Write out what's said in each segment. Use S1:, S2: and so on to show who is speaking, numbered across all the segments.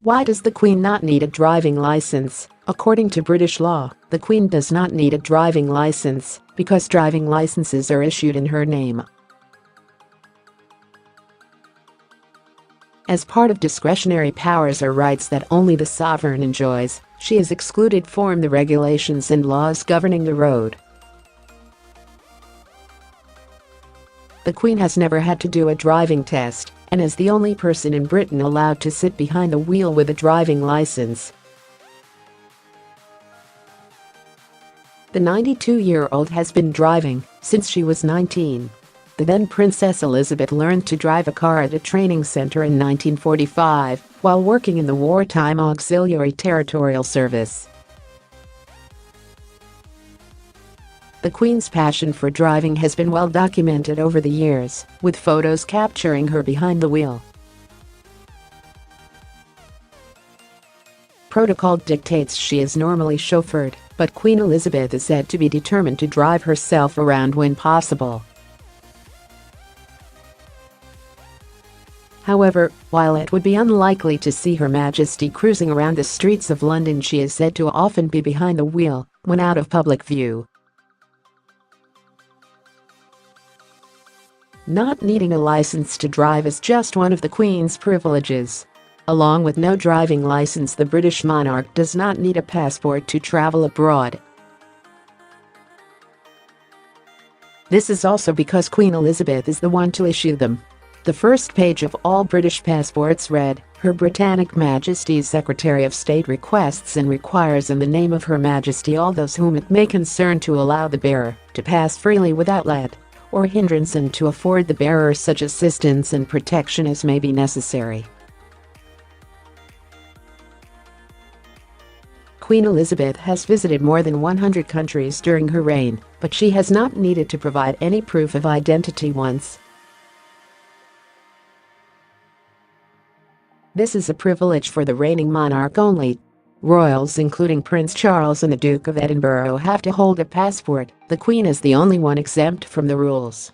S1: Why does the Queen not need a driving license? According to British law, the Queen does not need a driving license because driving licenses are issued in her name. As part of discretionary powers or rights that only the sovereign enjoys, she is excluded from the regulations and laws governing the road. The Queen has never had to do a driving test and is the only person in Britain allowed to sit behind the wheel with a driving license. The 92-year-old has been driving since she was 19. The then Princess Elizabeth learned to drive a car at a training center in 1945 while working in the Wartime Auxiliary Territorial Service. The Queen's passion for driving has been well documented over the years, with photos capturing her behind the wheel. Protocol dictates she is normally chauffeured, but Queen Elizabeth is said to be determined to drive herself around when possible. However, while it would be unlikely to see Her Majesty cruising around the streets of London, she is said to often be behind the wheel when out of public view. Not needing a license to drive is just one of the Queen's privileges. Along with no driving license, the British monarch does not need a passport to travel abroad. This is also because Queen Elizabeth is the one to issue them. The first page of all British passports read, "Her Britannic Majesty's Secretary of State requests and requires in the name of Her Majesty all those whom it may concern to allow the bearer to pass freely without let or hindrance and to afford the bearer such assistance and protection as may be necessary." Queen Elizabeth has visited more than 100 countries during her reign, but she has not needed to provide any proof of identity once. This is a privilege for the reigning monarch only. Royals including Prince Charles and the Duke of Edinburgh have to hold a passport. The Queen is the only one exempt from the rules.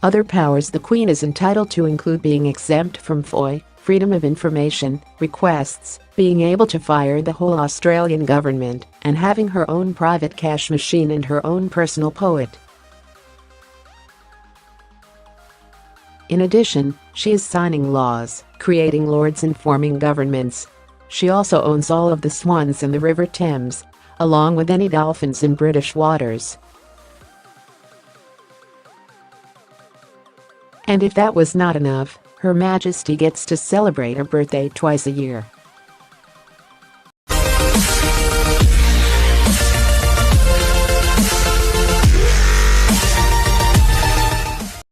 S1: Other powers the Queen is entitled to include being exempt from FOI, freedom of information, requests, being able to fire the whole Australian government, and having her own private cash machine and her own personal poet. In addition, she is signing laws, creating lords and forming governments. She also owns all of the swans in the River Thames, along with any dolphins in British waters. And if that was not enough, Her Majesty gets to celebrate her birthday twice a year.